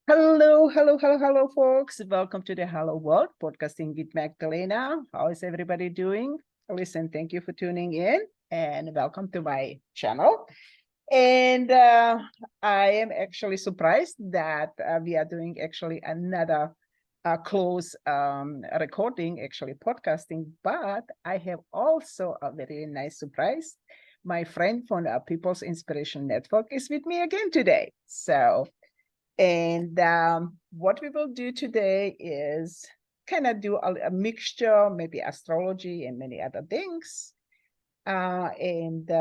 Hello, hello, hello, hello, folks. Welcome to the Hello World podcasting with Magdalena. How is everybody doing? Listen, thank you for tuning in and welcome to my channel. And I am actually surprised that we are doing actually another close recording, actually podcasting, but I have also a very nice surprise. My friend from the People's Inspiration Network is with me again today. And what we will do today is kind of do a mixture, maybe astrology and many other things. And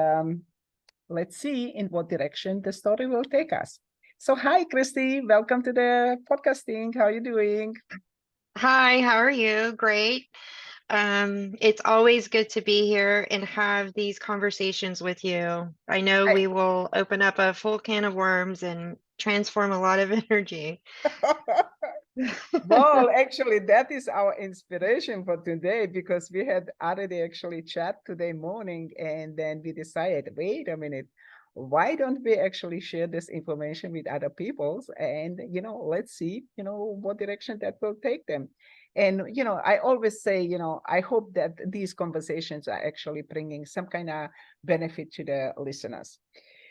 let's see in what direction the story will take us. So hi, Christy. Welcome to the podcasting. How are you doing? Hi, how are you? Great. It's always good to be here and have these conversations with you. I know I, we will open up a full can of worms and transform a lot of energy. well, actually, that is our inspiration for today because we had already actually chat today morning and then we decided, wait a minute, why don't we actually share this information with other peoples and, let's see, what direction that will take them. And, I always say, I hope that these conversations are actually bringing some kind of benefit to the listeners.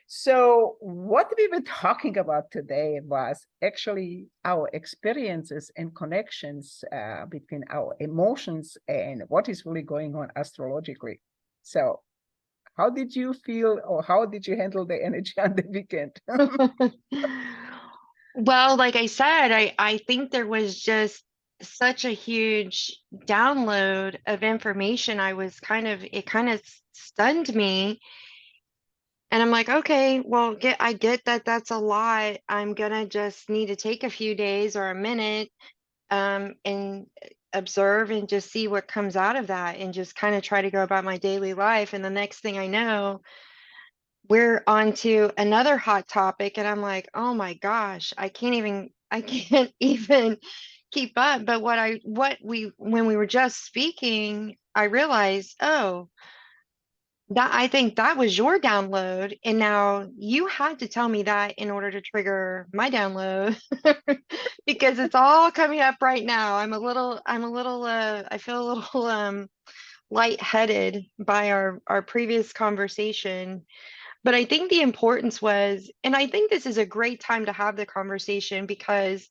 So, what we were talking about today was actually our experiences and connections between our emotions and what is really going on astrologically. So, how did you feel, or how did you handle the energy on the weekend? Well, like I said, I think there was just such a huge download of information. It kind of stunned me. And I'm like, okay, well, I get that that's a lot. I'm gonna just need to take a few days or a minute, and observe and just see what comes out of that and just kind of try to go about my daily life. And the next thing I know, we're on to another hot topic, and I'm like, oh my gosh, I can't even keep up. But when we were just speaking, I realized, oh, that I think that was your download, and now you had to tell me that in order to trigger my download because it's all coming up right now. I feel a little lightheaded by our previous conversation. But I think the importance was, and I think this is a great time to have the conversation because,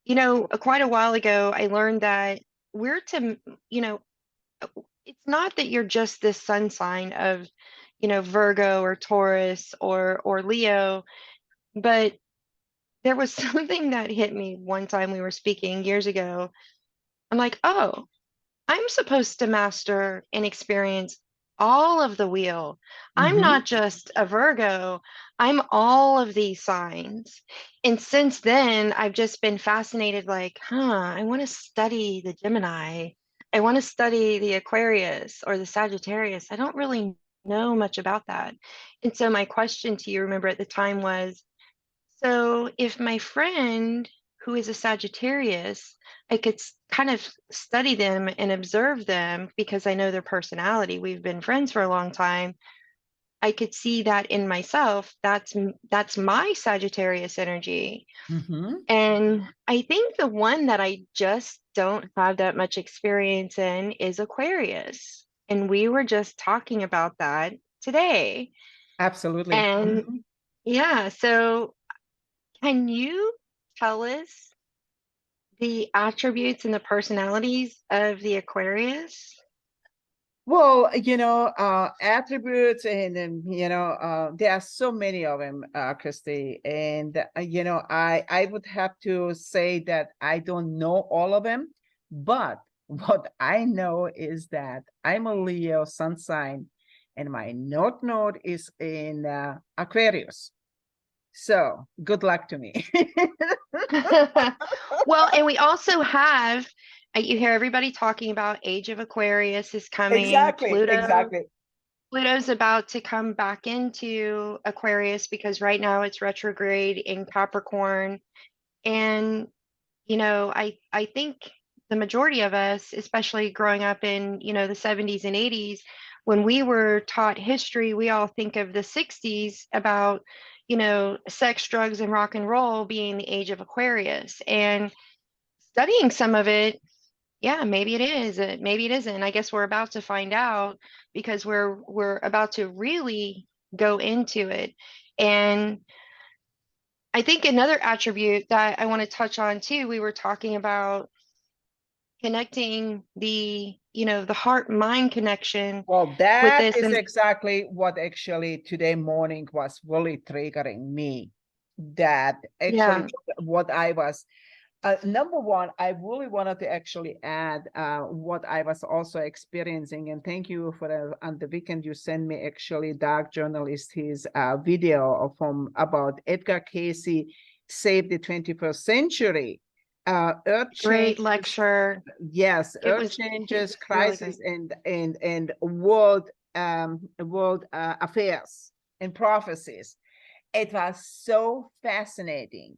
quite a while ago, I learned that we're to, you know, it's not that you're just this sun sign of, Virgo or Taurus or Leo, but there was something that hit me one time we were speaking years ago. I'm like, oh, I'm supposed to master and experience all of the wheel. I'm Mm-hmm. not just a Virgo, I'm all of these signs. And since then, I've just been fascinated like, I want to study the Gemini. I want to study the Aquarius or the Sagittarius. I don't really know much about that. And so my question to you, remember at the time was, so if my friend who is a Sagittarius, I could kind of study them and observe them because I know their personality. We've been friends for a long time. I could see that in myself. That's my Sagittarius energy. Mm-hmm. And I think the one that I just don't have that much experience in is Aquarius. And we were just talking about that today. Absolutely. And Mhm. yeah, so can you tell us the attributes and the personalities of the Aquarius? Well, attributes and there are so many of them, Christy. And, I would have to say that I don't know all of them, but what I know is that I'm a Leo sun sign and my North Node is in Aquarius. So good luck to me. Well, and we also have, you hear everybody talking about Age of Aquarius is coming. Exactly, exactly. Pluto's about to come back into Aquarius because right now it's retrograde in Capricorn. And I think the majority of us, especially growing up in, the 70s and 80s, when we were taught history, we all think of the 60s about, sex, drugs, and rock and roll being the age of Aquarius. And studying some of it, yeah, maybe it is, maybe it isn't. I guess we're about to find out because we're about to really go into it. And I think another attribute that I want to touch on too, we were talking about connecting the heart mind connection Well, with that this. is And exactly what actually today morning was really triggering me. That actually yeah, what I was number one, I really wanted to actually add what I was also experiencing, and thank you for on the weekend you sent me actually dark journalist his video from about Edgar Casey saved the 21st century. Earth great changes, lecture. yes, It earth was changes, really crisis, great. and world affairs and prophecies. It was so fascinating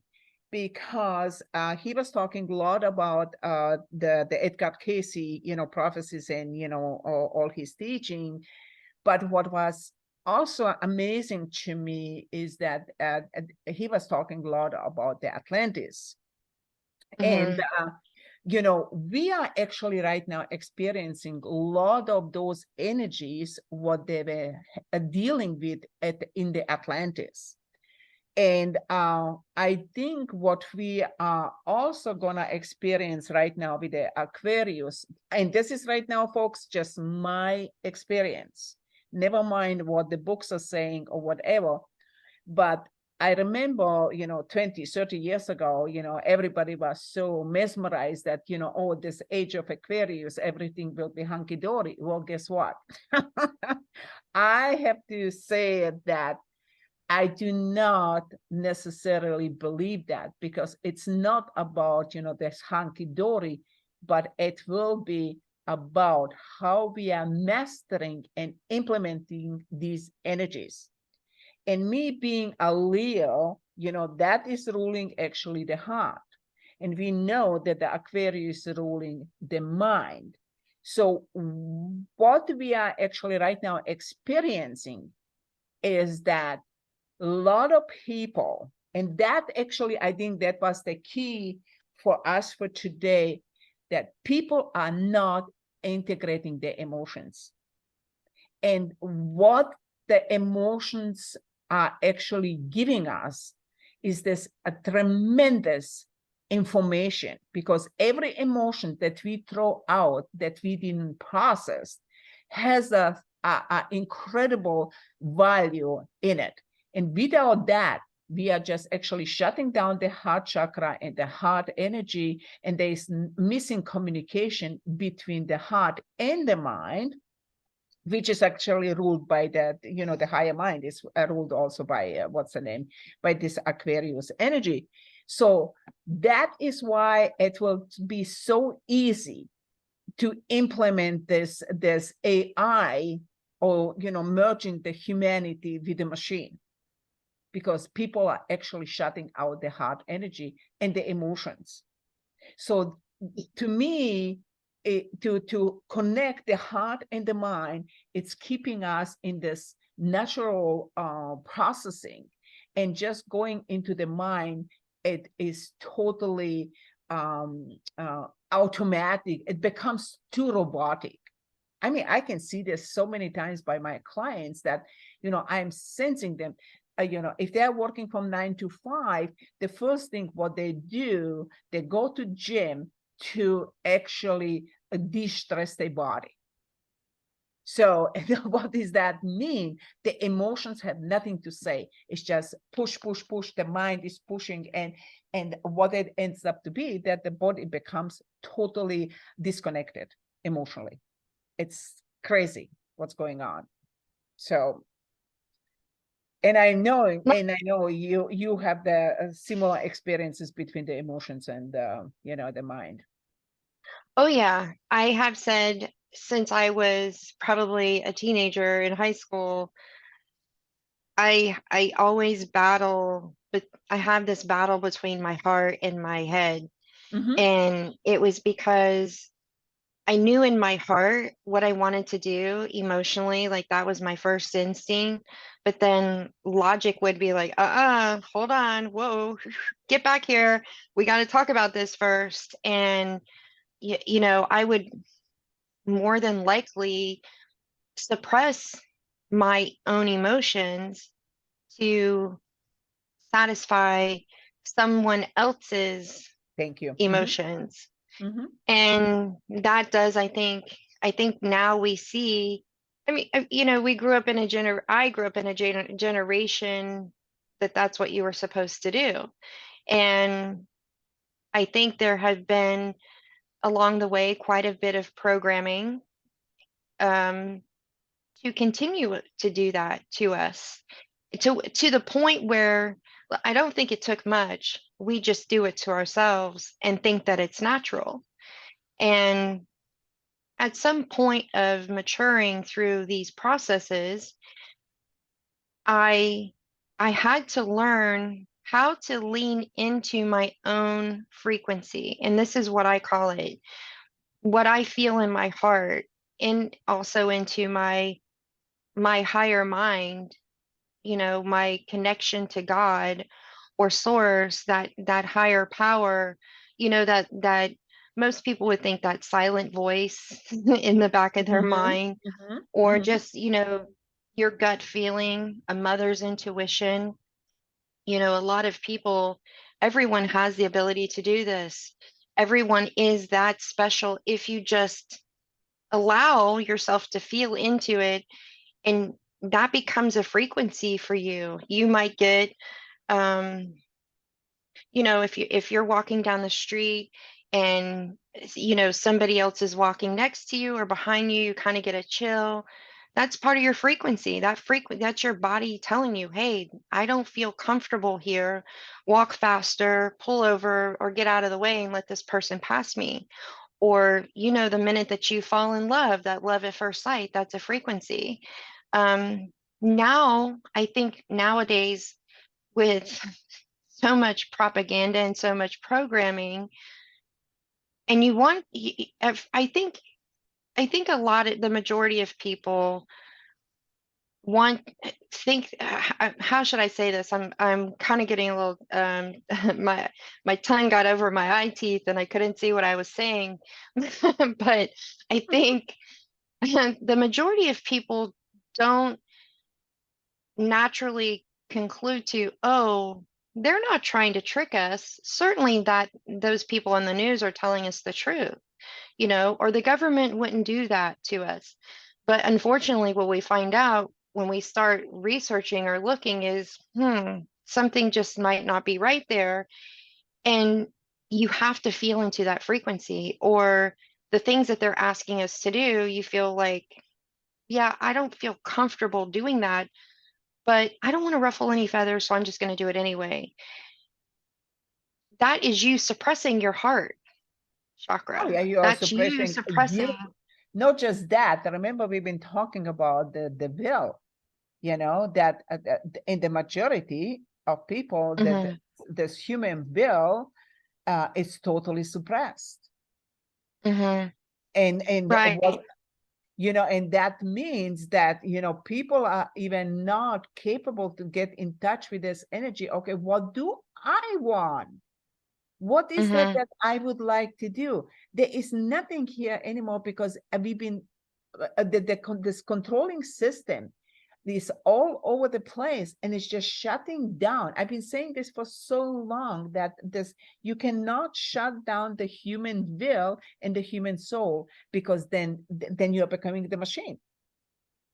because he was talking a lot about the Edgar Casey, prophecies and all his teaching. But what was also amazing to me is that he was talking a lot about the Atlantis, and Hmm. we are actually right now experiencing a lot of those energies what they were dealing with in the Atlantis. And I think what we are also going to experience right now with the Aquarius, and this is right now, folks, just my experience, never mind what the books are saying or whatever. But I remember, 20, 30 years ago, everybody was so mesmerized that, oh, this age of Aquarius, everything will be hunky dory. Well, guess what? I have to say that I do not necessarily believe that, because it's not about, this hunky dory, but it will be about how we are mastering and implementing these energies. And me being a Leo, that is ruling actually the heart. And we know that the Aquarius is ruling the mind. So what we are actually right now experiencing is that a lot of people, and that actually, I think that was the key for us for today, that people are not integrating their emotions. And what the emotions are actually giving us is this a tremendous information, because every emotion that we throw out that we didn't process has a incredible value in it. And without that, we are just actually shutting down the heart chakra and the heart energy, and there's missing communication between the heart and the mind, which is actually ruled by the higher mind is ruled also by what's the name, by this Aquarius energy. So that is why it will be so easy to implement this AI, or merging the humanity with the machine, because people are actually shutting out the heart energy and the emotions. So to me, to connect the heart and the mind, it's keeping us in this natural processing, and just going into the mind, it is totally automatic. It becomes too robotic. I mean, I can see this so many times by my clients that, I'm sensing them. If they're working from 9 to 5, the first thing what they do, they go to gym to actually de-stress their body. So what does that mean? The emotions have nothing to say. It's just push, push, push. The mind is pushing, and what it ends up to be, that the body becomes totally disconnected emotionally. It's crazy what's going on. So, and I know you have the similar experiences between the emotions and the mind. Oh yeah, I have said since I was probably a teenager in high school, I always battle, but I have this battle between my heart and my head. Mm-hmm. And it was because I knew in my heart what I wanted to do emotionally, like that was my first instinct. But then logic would be like, hold on, whoa, get back here. We got to talk about this first. And, I would more than likely suppress my own emotions to satisfy someone else's Thank you. emotions. Mm-hmm. And that does, I think now we see, I mean, we grew up in I grew up in a generation that that's what you were supposed to do. And I think there have been along the way quite a bit of programming um, to continue to do that to us to the point where I don't think it took much. We just do it to ourselves and think that it's natural. And at some point of maturing through these processes, I I had to learn how to lean into my own frequency. And this is what I call it, what I feel in my heart, and also into my higher mind, my connection to God or source, that higher power, that most people would think that silent voice in the back of their Mm-hmm. mind, Mm-hmm. or Mm-hmm. just, your gut feeling, a mother's intuition. A lot of people, everyone has the ability to do this. Everyone is that special if you just allow yourself to feel into it, and that becomes a frequency for you. You might get um if you're walking down the street and somebody else is walking next to you or behind you, you kind of get a chill. That's part of your frequency. That's your body telling you, hey, I don't feel comfortable here. Walk faster, pull over, or get out of the way and let this person pass me. Or the minute that you fall in love, that love at first sight, that's a frequency. Now I think nowadays, with so much propaganda and so much programming, and I think a lot of the majority of people want think how should I say this? I'm kind of getting a little my tongue got over my eye teeth and I couldn't see what I was saying. But I think the majority of people don't naturally conclude to, oh, they're not trying to trick us. Certainly that those people on the news are telling us the truth, or the government wouldn't do that to us. But unfortunately, what we find out when we start researching or looking is, something just might not be right there. And you have to feel into that frequency, or the things that they're asking us to do, you feel like, yeah, I don't feel comfortable doing that, but I don't want to ruffle any feathers, so I'm just going to do it anyway. That is you suppressing your heart Oh chakra. yeah, you are That's you suppressing suppressing. you. Not just that. Remember, we've been talking about the will. That in the majority of people, that Mhm. this human will is totally suppressed, Mhm. and Right. what and that means that people are even not capable to get in touch with this energy. Okay, what do I want? What is that Mhm. that I would like to do? There is nothing here anymore because we've been this controlling system is all over the place and it's just shutting down. I've been saying this for so long that you cannot shut down the human will and the human soul, because then you're becoming the machine.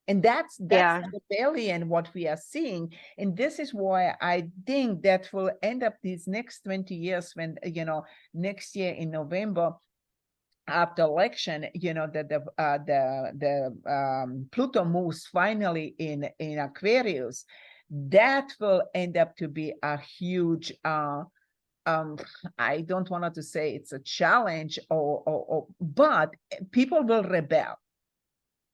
And that's Yeah. the rebellion what we are seeing. And this is why I think that will end up these next 20 years when next year in November, after election, the Pluto moves finally in Aquarius. That will end up to be a huge I don't want to say it's a challenge, but people will rebel,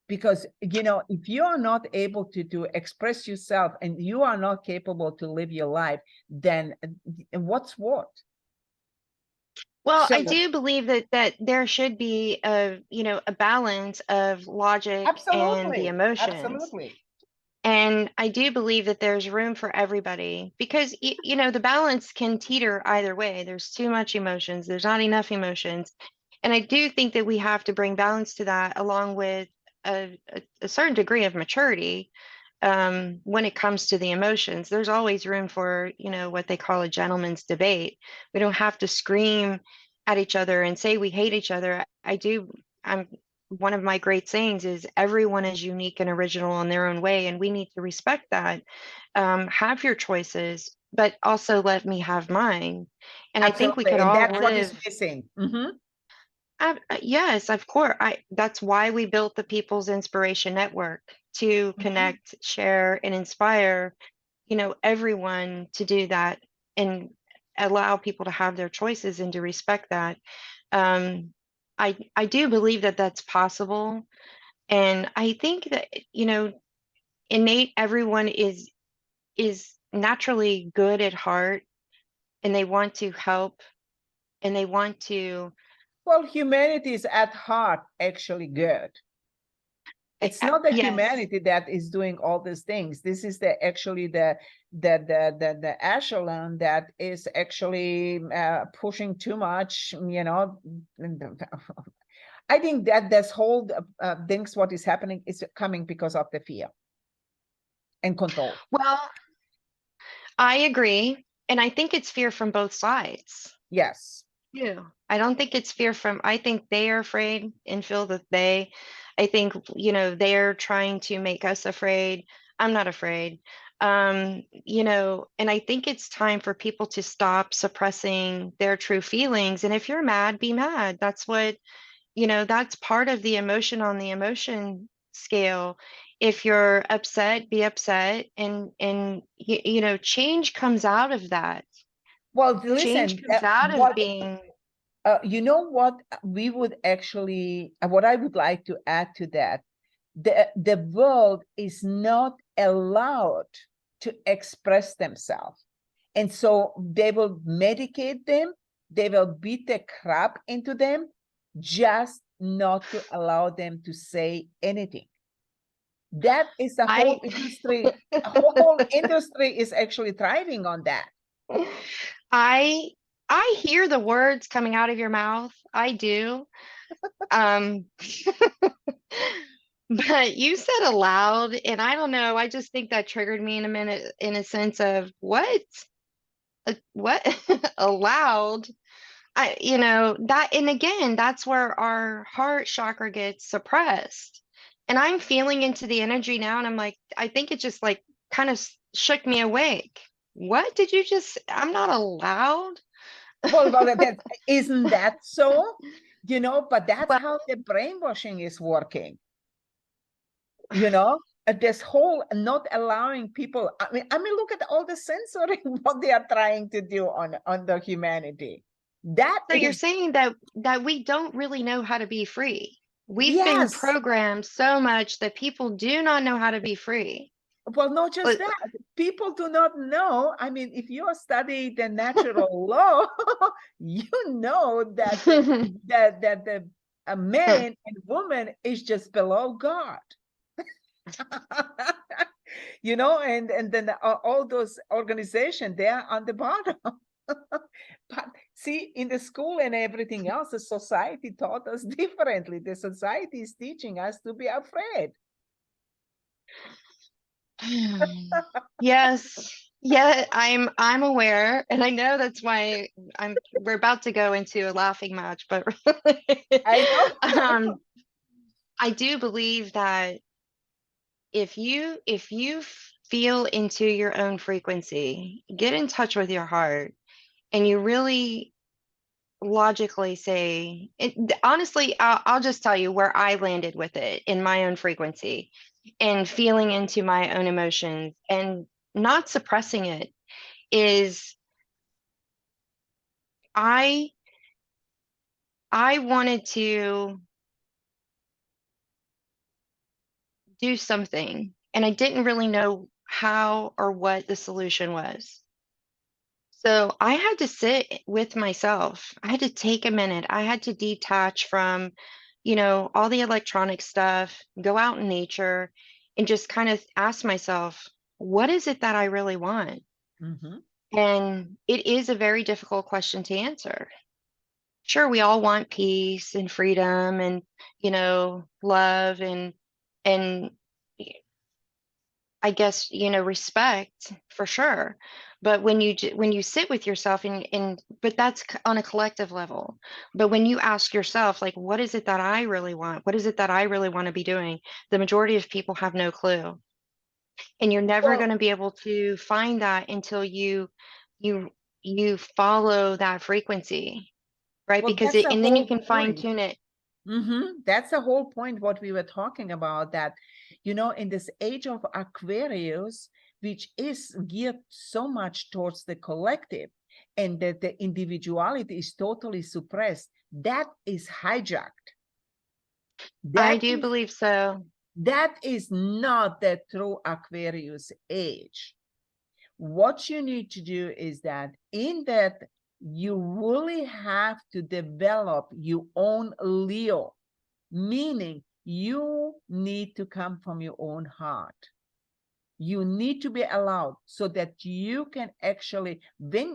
because if you are not able to express yourself and you are not capable to live your life, then what's what? Well, So I do believe that there should be a, a balance of logic and the absolutely, emotions. absolutely. And I do believe that there's room for everybody because the balance can teeter either way. There's too much emotions, there's not enough emotions. And I do think that we have to bring balance to that along with a certain degree of maturity when it comes to the emotions. There's always room for, what they call a gentleman's debate. We don't have to scream at each other and say we hate each other. I'm one of my great sayings is everyone is unique and original in their own way, and we need to respect that. Have your choices, but also let me have mine. And I think we Absolutely. could And all that's what is live. missing. Yes, of course. That's why we built the People's Inspiration Network to Mhm. connect, share, and inspire, everyone to do that and allow people to have their choices and to respect that. Um, I do believe that that's possible, and I think that innate everyone is naturally good at heart, and they want to help, and they want to. Well, humanity is at heart actually good. It's not the Yes. humanity that is doing all these things. This is the actually the echelon that is actually pushing too much. I think that this whole things what is happening is coming because of the fear and control. Well, I agree, and I think it's fear from both sides. Yes. Yeah. I don't think it's fear from, I think they are afraid and feel that I think, they're trying to make us afraid. I'm not afraid. And I think it's time for people to stop suppressing their true feelings. And if you're mad, be mad. That's part of the emotion on the emotion scale. If you're upset, be upset. And change comes out of that. Well, Change listen, comes out of being. you know what we would actually, what I would like to add to that, the world is not allowed to express themselves. And so they will medicate them, they will beat the crap into them, just not to allow them to say anything. That is the I whole industry. The whole industry is actually thriving on that. I I hear the words coming out of your mouth. I do. Um but you said aloud, and I don't know, I just think that triggered me in a minute in a sense of what? What? Aloud? That, and again, that's where our heart chakra gets suppressed. And I'm feeling into the energy now, and I'm like, I think it just like kind of shook me awake. What did you just? I'm not allowed. Well, that isn't that so? But that's Well, how the brainwashing is working. you know this whole not allowing people, I mean look at all the censoring what they are trying to do on the humanity. That so you're is, saying that we don't really know how to be free. We've been yes. programmed so much that people do not know how to be free. Well, not just But that, people do not know. I mean, if you study the natural law, you know that the a man and woman is just below God. And then all those organizations, they are on the bottom. But see, in the school and everything else, the society taught us differently. The society is teaching us to be afraid. yes, yeah, I'm aware, and I know that's why we're about to go into a laughing match, but I know. um, I do believe that if you feel into your own frequency, get in touch with your heart, and you really logically say honestly, I'll just tell you where I landed with it in my own frequency and feeling into my own emotions and not suppressing it is I I wanted to do something and I didn't really know how or what the solution was. So I had to sit with myself. I had to take a minute. I had to detach from, all the electronic stuff, go out in nature, and just kind of ask myself, what is it that I really want? Mhm. And it is a very difficult question to answer. Sure, we all want peace and freedom and, love and I guess, respect for sure. But when you sit with yourself but that's on a collective level. But when you ask yourself, like, what is it that I really want? What is it that I really want to be doing? The majority of people have no clue. And you're never Well, going to be able to find that until you you follow that frequency, right? well, Because that's the and then you whole can fine point. tune it. That's the whole point what we were talking about, that, in this age of Aquarius, which is geared so much towards the collective, and that the individuality is totally suppressed, that is hijacked. I That do is believe so. that is not the true Aquarius age. What you need to do is that in that you really have to develop your own Leo, meaning you need to come from your own heart. You need to be allowed so that you can actually,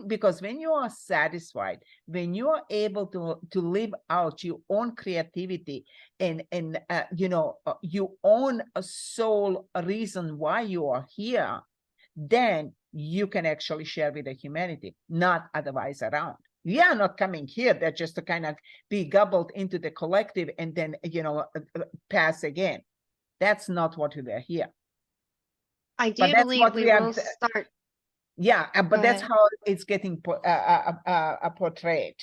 because when you are satisfied, when you are able to live out your own creativity and your own soul reason why you are here, then you can actually share with the humanity, not otherwise around. We are not coming here that just to kind of be gobbled into the collective and then pass again. That's not what we were here. I But do that's believe what we we are. will start. Yeah, Go but that's ahead. how it's getting portrayed.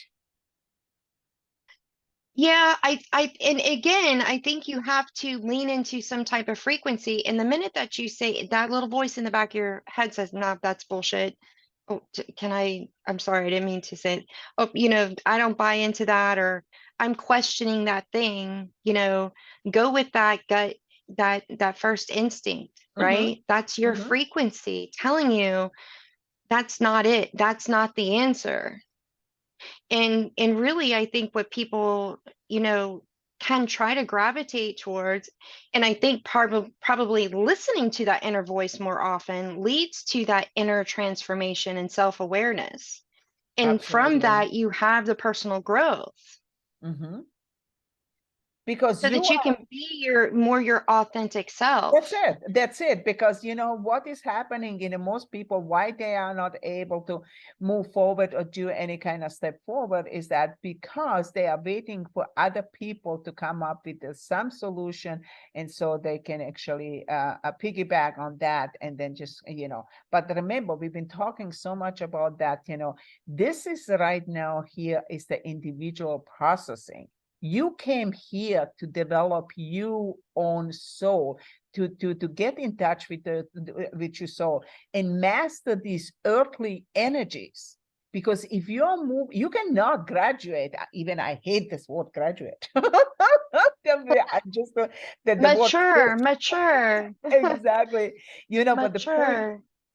Yeah, and again, I think you have to lean into some type of frequency. And the minute that you say that little voice in the back of your head says, "No, that's bullshit." Oh, can I? I'm sorry, I didn't mean to say it. Oh, I don't buy into that, or I'm questioning that thing. Go with that gut, that first instinct, Mm-hmm, right? That's your mm-hmm. frequency telling you that's not it. That's not the answer. And really, I think what people, can try to gravitate towards, and I think probably listening to that inner voice more often leads to that inner transformation and self-awareness. And from Absolutely. that, you have the personal growth Mm-hmm. Because so you that you are. can be your authentic That's self. it. That's it. Because what is happening in most people, why they are not able to move forward or do any kind of step forward, is that because they are waiting for other people to come up with some solution, and so they can actually piggyback on that, and then just. But remember, we've been talking so much about that. This is right now here is the individual processing. You came here to develop your own soul, to get in touch with with your soul and master these earthly energies. Because if you're you cannot graduate. Even I hate this word graduate. I just the word Mature, exactly.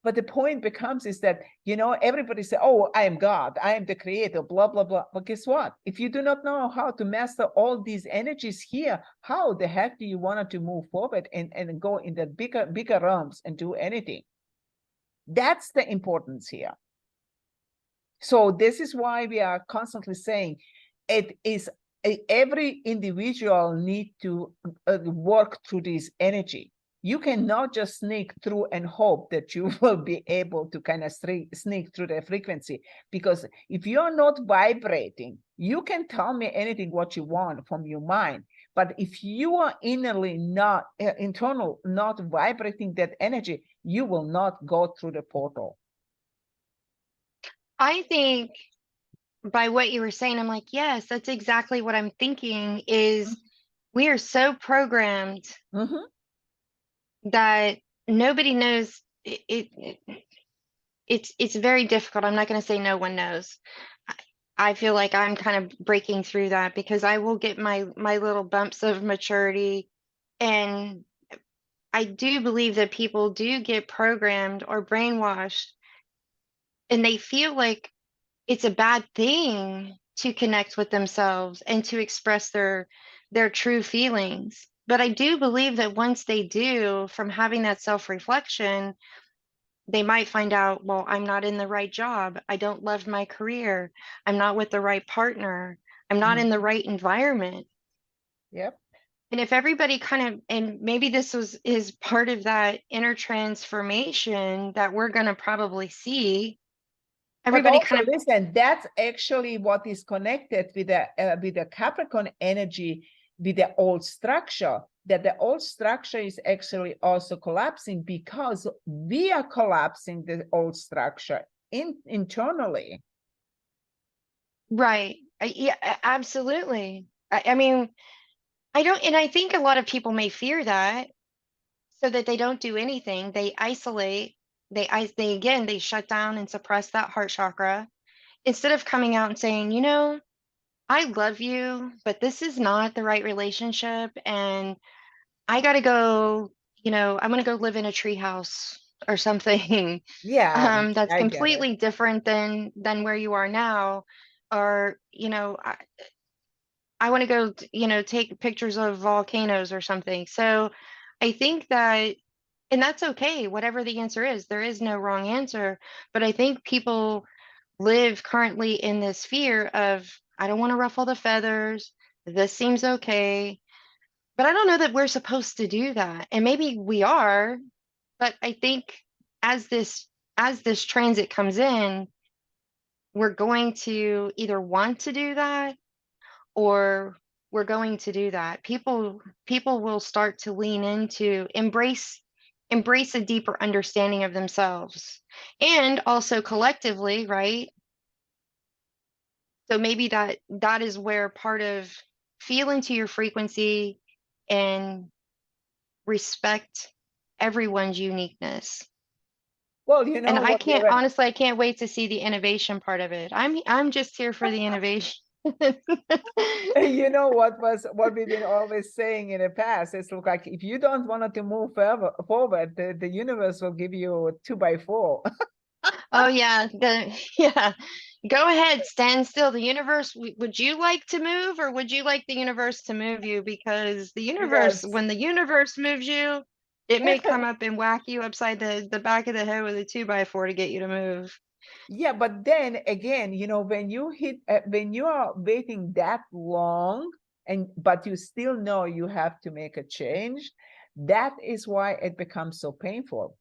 But the point mature. becomes is that, everybody say, oh, I am God, I am the creator, blah, blah, blah. But guess what? If you do not know how to master all these energies here, how the heck do you want to move forward and go in the bigger realms and do anything? That's the importance here. So this is why we are constantly saying it is every individual need to work through this energy. You cannot just sneak through and hope that you will be able to kind of sneak through the frequency. Because if you're not vibrating, you can tell me anything what you want from your mind. But if you are innerly not, internal, not vibrating that energy, you will not go through the portal. I think by what you were saying, I'm like, yes, that's exactly what I'm thinking is we are so programmed Mm-hmm. that nobody knows it's very difficult. I'm not going to say no one knows. I feel like I'm kind of breaking through that because I will get my little bumps of maturity, and I do believe that people do get programmed or brainwashed and they feel like it's a bad thing to connect with themselves and to express their true feelings. But I do believe that once they do, from having that self-reflection, they might find out, well, I'm not in the right job. I don't love my career. I'm not with the right partner. I'm not in the Mhm. right environment. Yep. And if everybody kind of, and maybe this is part of that inner transformation that we're going to probably see, But everybody also, kind of, listen, that's actually what is connected with the Capricorn energy, with the old structure. That the old structure is actually also collapsing because we are collapsing the old structure internally. right. Yeah, absolutely. I mean, I don't, and I think a lot of people may fear that so that they don't do anything. They isolate, they again, they shut down and suppress that heart chakra instead of coming out and saying, you know, I love you, but this is not the right relationship. And I got to go, you know, I'm going to go live in a treehouse or something Yeah, that's I get it. completely different than where you are now. Or, you know, I want to go, you know, take pictures of volcanoes or something. So I think that, and that's okay, whatever the answer is, there is no wrong answer. But I think people live currently in this fear of, I don't want to ruffle the feathers. This seems okay. But I don't know that we're supposed to do that. And maybe we are, but I think as this as this transit comes in, we're going to either want to do that or we're going to do that. People will start to lean into embrace a deeper understanding of themselves and also collectively, right? So maybe that is where part of feel into your frequency and respect everyone's uniqueness. Well, you And know what, I can't wait to see the innovation part of it. I'm just here for the innovation. you know what we've been always saying in the past. It's look like if you don't want to move forward, the universe will give you a 2x4. Oh yeah, yeah. Go ahead, stand still. The universe, would you like to move or would you like the universe to move you? Because the universe, Yes. when the universe moves you, it may come up and whack you upside the back of the head with a 2x4 to get you to move. Yeah, but then again, you know, when you are waiting that long and but you still know you have to make a change, that is why it becomes so painful,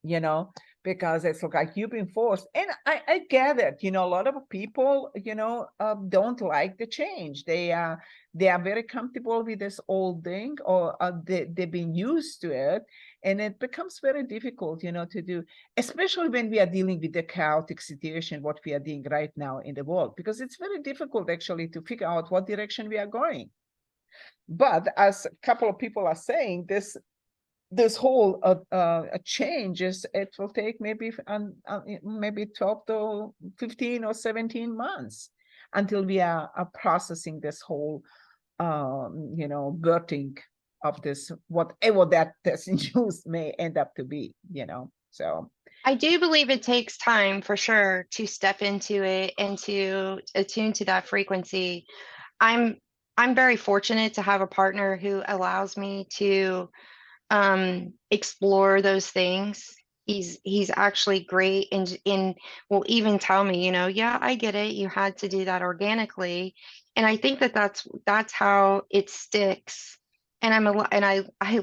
you know, because it's like you've been forced. And I get it, you know, a lot of people, you know, don't like the change. They are very comfortable with this old thing, or they've been used to it, and it becomes very difficult, you know, to do, especially when we are dealing with the chaotic situation what we are doing right now in the world, because it's very difficult actually to figure out what direction we are going. But as a couple of people are saying, this whole changes, it will take maybe 12 to 15 or 17 months until we are processing this whole you know, birthing of this, whatever that this news may end up to be, you know. So I do believe it takes time for sure to step into it and to attune to that frequency. I'm I'm very fortunate to have a partner who allows me to explore those things. He's actually great and will even tell me, you know, yeah, I get it. You had to do that organically. And I think that that's how it sticks. And I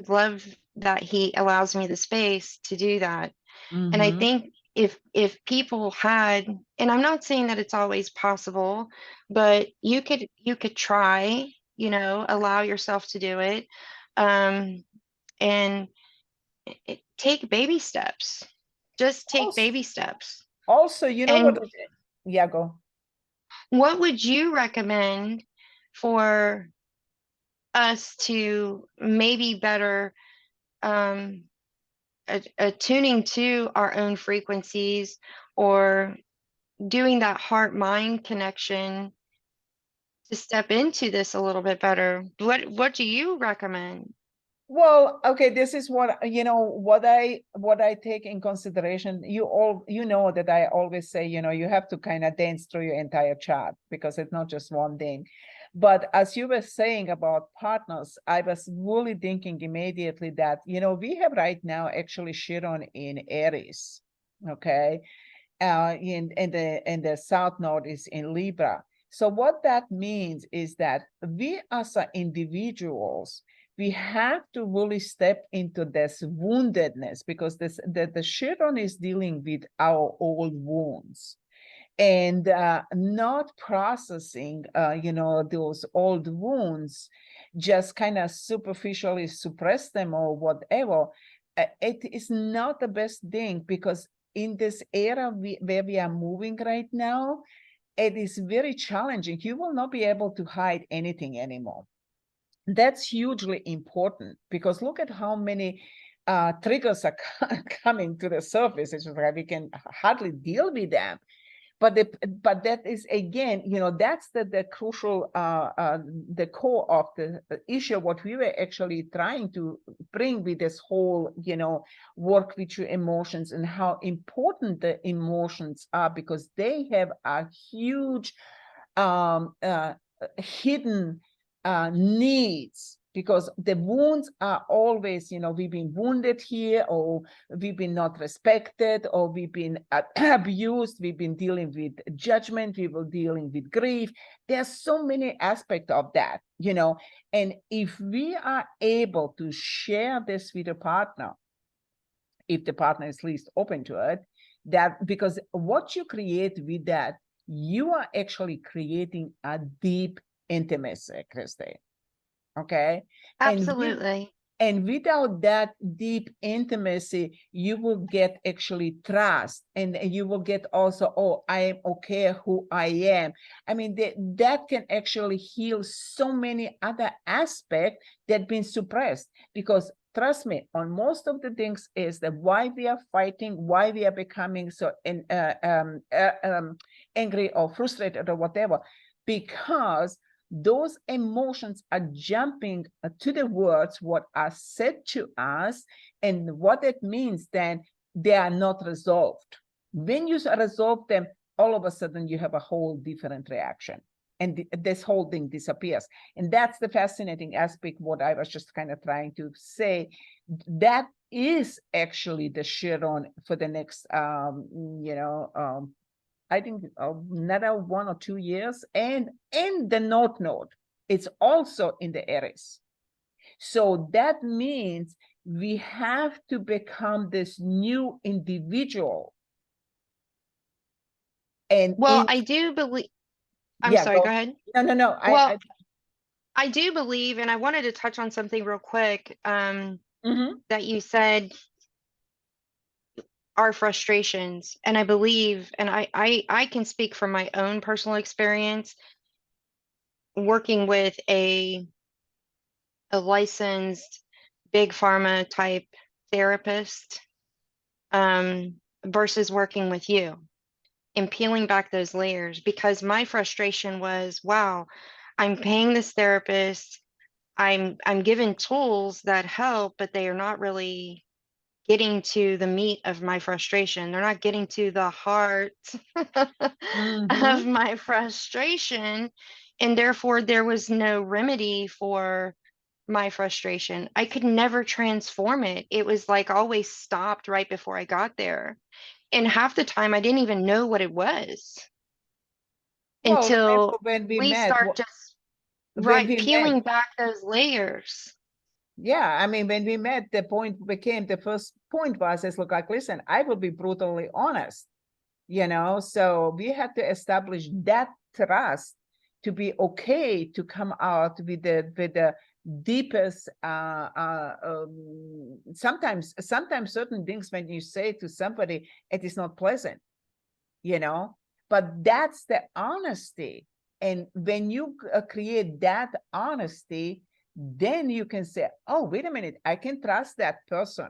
love that he allows me the space to do that. And I mhm. think if people had, and I'm not saying that it's always possible, but you could try, you know, allow yourself to do it. And take baby steps. Just take also, baby steps. also, you know what And yeah, go. what would you recommend for us to maybe better um, attuning to our own frequencies or doing that heart mind connection to step into this a little bit better? What do you recommend? Well, okay, this is what, what I take in consideration. You know that I always say, you have to kind of dance through your entire chart because it's not just one thing. But as you were saying about partners, I was really thinking immediately that, we have right now actually Chiron in Aries, okay? In the south node is in Libra. So what that means is that we as individuals, we have to really step into this woundedness because the Chiron is dealing with our old wounds and not processing, those old wounds, just kind of superficially suppress them or whatever. It is not the best thing because in this era where we are moving right now, it is very challenging. You will not be able to hide anything anymore. That's hugely important because look at how many triggers are coming to the surface. It's just like we can hardly deal with them. But that is again, that's the crucial the core of the issue, what we were actually trying to bring with this whole, work with your emotions and how important the emotions are because they have a huge hidden needs because the wounds are always, we've been wounded here, or we've been not respected, or we've been abused, we've been dealing with judgment, we were dealing with grief. There's so many aspects of that, and if we are able to share this with a partner, if the partner is least open to it, that because what you create with that, you are actually creating a deep intimacy, Christine. Okay. Absolutely. And without that deep intimacy, you will get actually trust, and you will get also, oh, I am okay who I am. I mean, that can actually heal so many other aspects that been suppressed because trust me, on most of the things is that why we are fighting, why we are becoming so angry or frustrated or whatever, because those emotions are jumping to the words what are said to us, and what it means then they are not resolved. When you resolve them, all of a sudden you have a whole different reaction, and this whole thing disappears. And that's the fascinating aspect what I was just kind of trying to say. That is actually the Chiron for the next I think another 1 or 2 years, and in the North Node, it's also in the Aries. So that means we have to become this new individual. And Well, I do believe, I'm yeah, sorry, go ahead. no. Well, I do believe, and I wanted to touch on something real quick, that you said our frustrations. And I believe, and I can speak from my own personal experience working with a licensed big pharma type therapist, versus working with you and peeling back those layers, because my frustration was, wow, I'm paying this therapist, I'm given tools that help, but they are not really getting to the meat of my frustration. They're not getting to the heart of my frustration. And therefore, there was no remedy for my frustration. I could never transform it. It was like always stopped right before I got there. And half the time, I didn't even know what it was well, remember until when we we met, start just when right we met, peeling back those layers. yeah, I mean, when we met, the point became, the first point was, is look, like, listen, I will be brutally honest, so we had to establish that trust to be okay to come out with the deepest sometimes certain things when you say to somebody, it is not pleasant, but that's the honesty. And when you create that honesty, then you can say, oh, wait a minute, I can trust that person.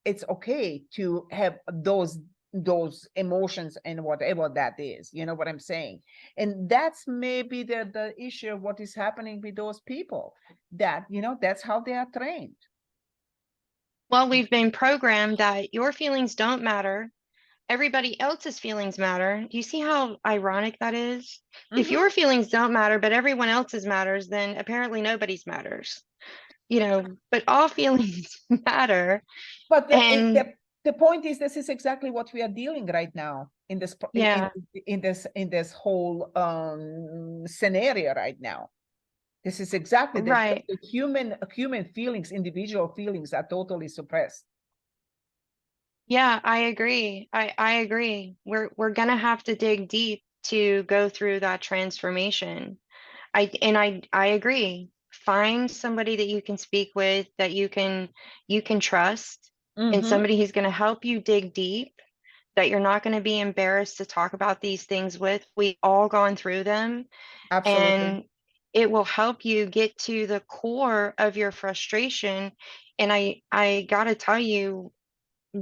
It's okay to have those emotions and whatever that is, you know what I'm saying? And that's maybe the issue of what is happening with those people, that that's how they are trained. Well, we've been programmed that your feelings don't matter. Everybody else's feelings matter. Do you see how ironic that is? If Mhm. your feelings don't matter, but everyone else's matters, then apparently nobody's matters. But all feelings matter. But And the point is, this is exactly what we are dealing right now in this yeah, in this whole scenario right now. This is exactly that right. the human feelings, individual feelings are totally suppressed. Yeah, I agree. I agree. We're gonna have to dig deep to go through that transformation. I agree. Find somebody that you can speak with, that you can trust, and Mm-hmm. somebody who's gonna help you dig deep, that you're not gonna be embarrassed to talk about these things with. We've all gone through them, Absolutely. and it will help you get to the core of your frustration. And I gotta tell you,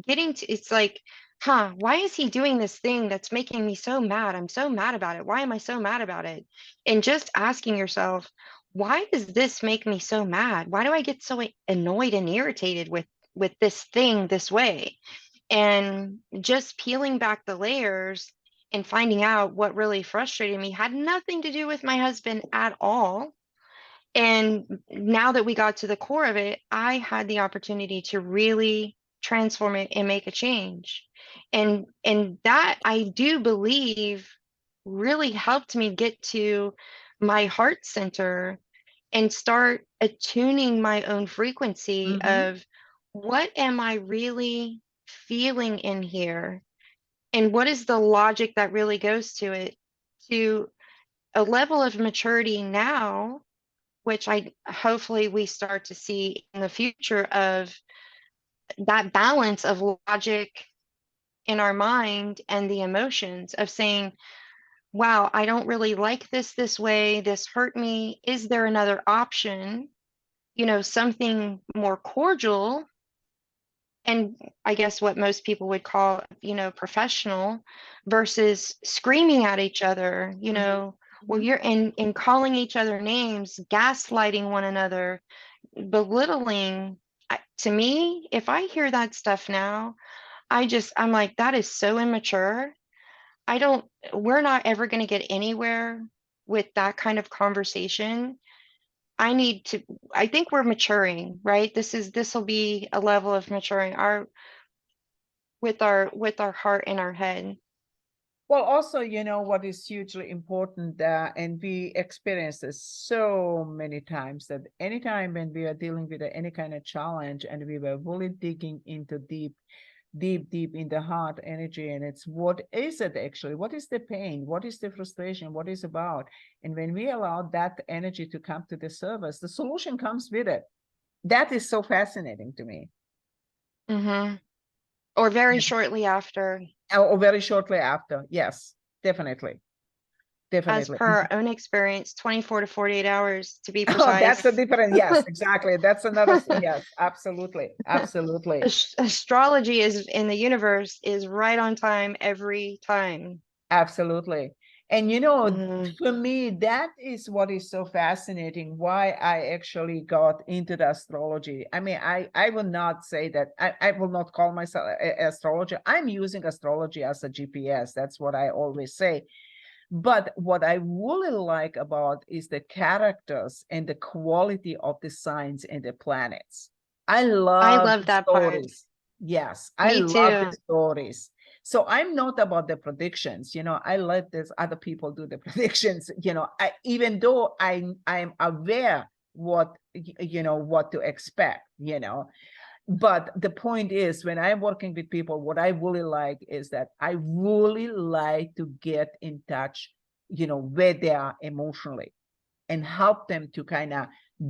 getting to it's like, why is he doing this thing that's making me so mad? I'm so mad about it. Why am I so mad about it? And just asking yourself, why does this make me so mad? Why do I get so annoyed and irritated with this thing this way? And just peeling back the layers and finding out what really frustrated me had nothing to do with my husband at all. And now that we got to the core of it, I had the opportunity to really transform it and make a change. And that, I do believe, really helped me get to my heart center and start attuning my own frequency Mm-hmm. of, what am I really feeling in here? And what is the logic that really goes to it, to a level of maturity now, which I hopefully we start to see in the future, of that balance of logic in our mind and the emotions of saying, wow, I don't really like this way. This hurt me. Is there another option? Something more cordial, and I guess what most people would call, professional, versus screaming at each other, well, Mm-hmm. you're in calling each other names, gaslighting one another, belittling. To me, if I hear that stuff now, I'm like, that is so immature. I don't, we're not ever going to get anywhere with that kind of conversation. I need to, I think we're maturing, right? This will be a level of maturing with our heart and our head. Well, also, what is hugely important, and we experience this so many times, that anytime when we are dealing with any kind of challenge and we were really digging into deep in the heart energy, and it's, what is it actually? What is the pain? What is the frustration? What is about? And when we allow that energy to come to the surface, the solution comes with it. That is so fascinating to me. Hmm. Or very shortly after, Or very shortly after. Yes, definitely. as Definitely. per our own experience, 24 to 48 hours to be Oh, that's a precise. different, yes, exactly. That's another, yes, absolutely. Absolutely. Astrology is in the universe is right on time every time. Absolutely. And Mhm. for me, that is what is so fascinating, why I actually got into the astrology. I mean, I will not say that, I will not call myself an astrologer. I'm using astrology as a GPS. That's what I always say. But what I really like about is the characters and the quality of the signs and the planets. I I love love the that part. stories. Yes, I Me love the too. stories. So I'm not about the predictions. I let this other people do the predictions. Even though I'm aware what to expect. But the point is, when I'm working with people, what I really like is that I really like to get in touch, where they are emotionally, and help them to kind of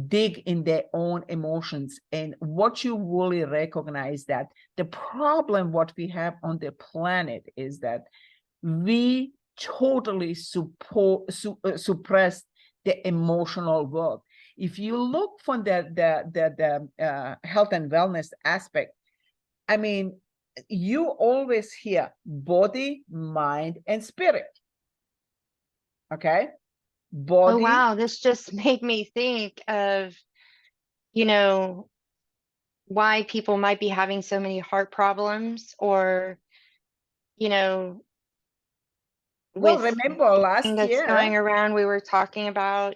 dig in their own emotions. And what you really recognize, that the problem what we have on the planet is that we totally suppress the emotional world. If you look from the health and wellness aspect, I mean, you always hear body, mind, and spirit. Okay, Oh, body. wow. This just made me think of, you know, why people might be having so many heart problems, or, you know, Well, with remember last that's year, going around, we were talking about,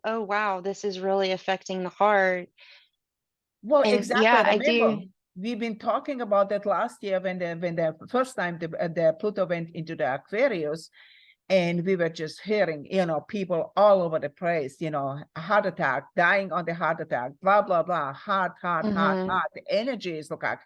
oh wow, this is really affecting the heart. well, And exactly. yeah, I Remember, do. we've been talking about that last year when the first time the Pluto went into the Aquarius, and we were just hearing, people all over the place, heart attack, dying on the heart attack, blah blah blah, heart, heart, heart, Mhm. heart. The energy is like,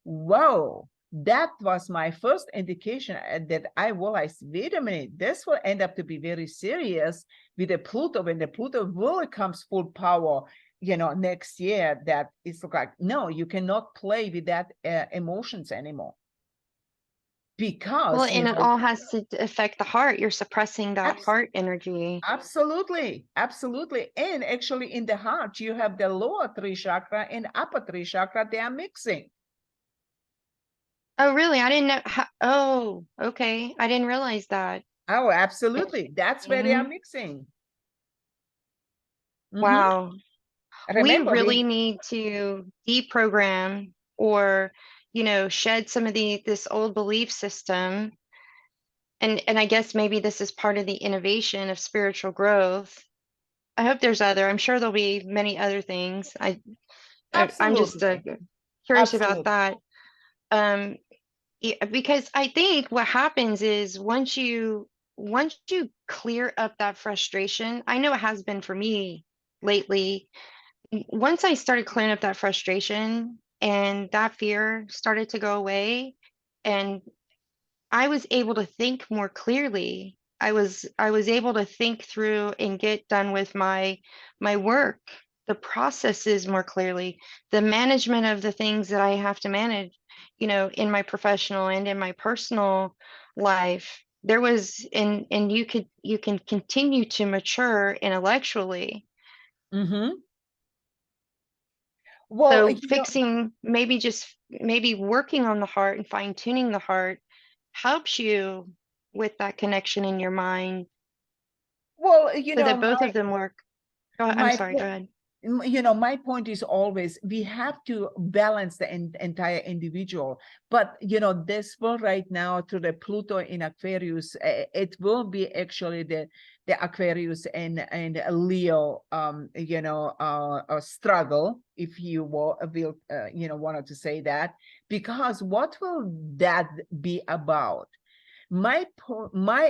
whoa. That was my first indication that I realized, wait a minute, this will end up to be very serious with the Pluto. When the Pluto really comes full power, next year, that it's like, no, you cannot play with that emotions anymore. Well, Because, and it all has to affect the heart. You're suppressing that abs heart energy. absolutely, absolutely. And actually in the heart, you have the lower three chakra and upper three chakra, they are mixing. Oh, really? I didn't know. Oh, okay. I didn't realize that. Oh, absolutely. That's where they are Mhm. mixing. Mhm. Wow. We Remember, really need to deprogram, or, shed some of this old belief system. And I guess maybe this is part of the innovation of spiritual growth. I hope I'm sure there'll be many other things. I'm just absolutely, curious about absolutely. that. Um, yeah, because I think what happens is once you clear up that frustration, I know it has been for me lately. Once I started clearing up that frustration and that fear started to go away, and I was able to think more clearly. I was able to think through and get done with my work, the processes more clearly, the management of the things that I have to manage, in my professional and in my personal life. There was and you can continue to mature intellectually. Mhm. Well, So maybe working on the heart and fine tuning the heart helps you with that connection in your mind, well, so that both of them work. I'm my sorry, go ahead. my point is always we have to balance the entire individual. But this will right now, to the Pluto in Aquarius, it will be actually the Aquarius and Leo a struggle, if you will wanted to say that. Because what will that be about? My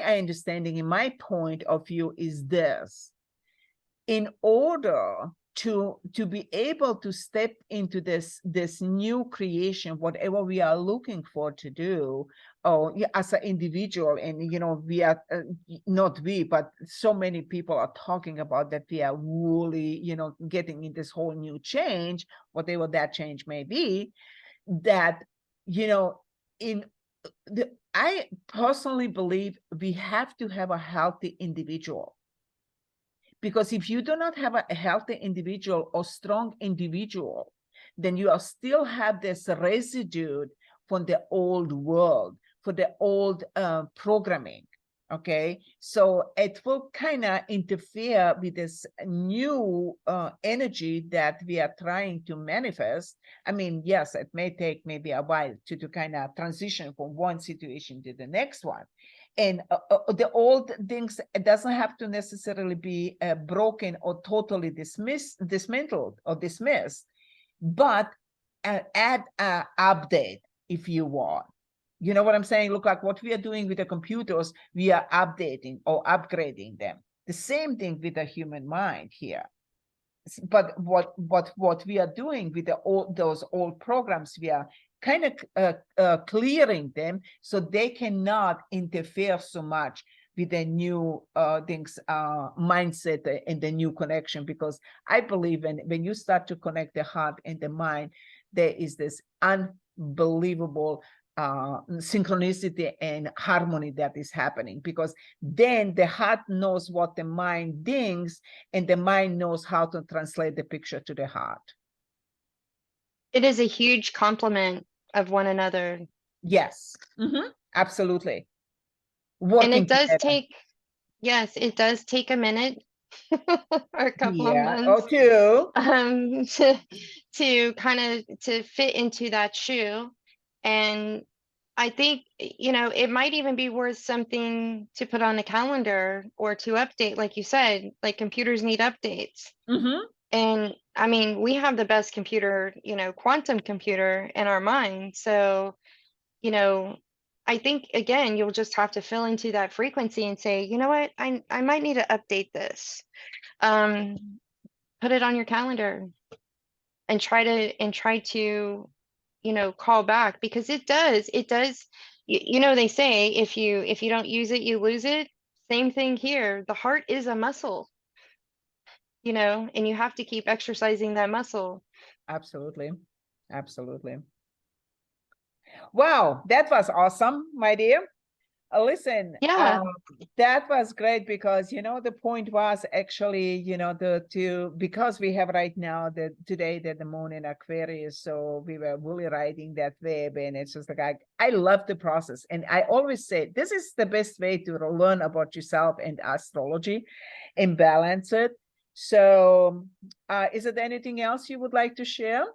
understanding and my point of view is this: in order to be able to step into this new creation, whatever we are looking for to do, or as an individual, and we are not we, but so many people are talking about that we are really getting in this whole new change, whatever that change may be, that in I personally believe we have to have a healthy individual. Because if you do not have a healthy individual or strong individual, then you are still have this residue from the old world, for the old programming. Okay, so it will kind of interfere with this new energy that we are trying to manifest. I mean, yes, it may take maybe a while to kind of transition from one situation to the next one. And the old things, it doesn't have to necessarily be broken or totally dismantled or dismissed, but add an update if you want. You know what I'm saying? Look, like what we are doing with the computers, we are updating or upgrading them. The same thing with the human mind here. But what we are doing with those old programs, we are kind of clearing them so they cannot interfere so much with the new things, mindset and the new connection. Because I believe when you start to connect the heart and the mind, there is this unbelievable synchronicity and harmony that is happening, because then the heart knows what the mind thinks, and the mind knows how to translate the picture to the heart. It is a huge complement of one another. Yes, absolutely. And Working it does together. take, yes, it does take a minute or a couple of Yeah. Oh, months, two. to kind of to fit into that shoe. And I think, it might even be worth something to put on the calendar or to update, like you said, like computers need updates. Mm-hmm. And I mean, we have the best computer, quantum computer in our mind. So, you know, I think again, you'll just have to fill into that frequency and say, you know what, I might need to update this. Um, Put it on your calendar and try to call back, because it does. They say if you don't use it, you lose it. Same thing here. The heart is a muscle, and you have to keep exercising that muscle. Absolutely. Absolutely. Wow, that was awesome, my dear. Listen, Yeah. that was great because the point was actually because we have right now today the moon in Aquarius, so we were really riding that wave, and it's just like I love the process, and I always say this is the best way to learn about yourself and astrology, and balance it. So, is it anything else you would like to share?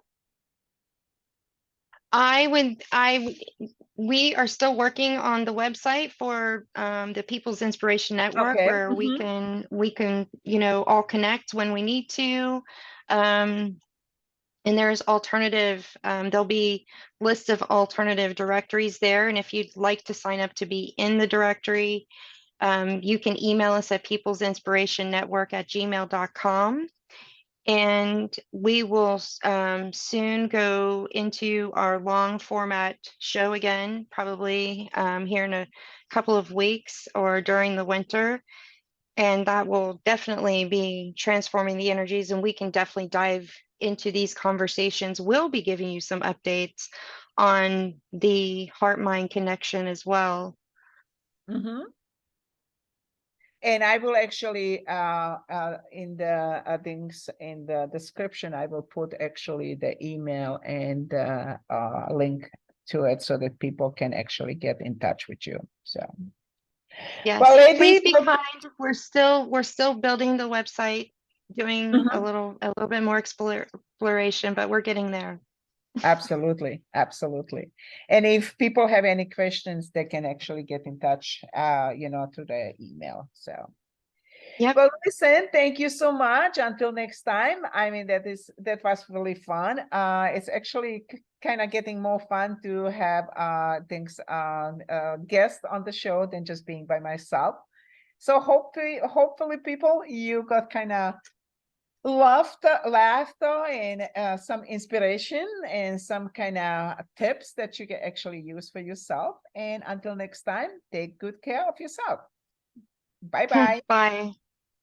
We are still working on the website for the People's Inspiration Network, Okay. where we can all connect when we need to. Um, and there's there'll be lists of alternative directories there. And if you'd like to sign up to be in the directory, you can email us at peoplesinspirationnetwork@gmail.com. And we will soon go into our long format show again, probably here in a couple of weeks or during the winter. And that will definitely be transforming the energies. And we can definitely dive into these conversations. We'll be giving you some updates on the heart mind connection as well. Mm-hmm. And I will actually, in the things in the description, I will put actually the email and link to it so that people can actually get in touch with you. So, well, Yes, please lady, be kind. We're still building the website, doing a little bit more exploration, but we're getting there. absolutely, absolutely. And if people have any questions, they can actually get in touch, through the email. So. Yep. Well, listen, thank you so much. Until next time. I mean, that was really fun. It's actually kind of getting more fun to have things guests on the show than just being by myself. So hopefully people, you got kind of laughter and some inspiration and some kind of tips that you can actually use for yourself. And until next time, take good care of yourself. Bye bye. Bye.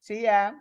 See ya.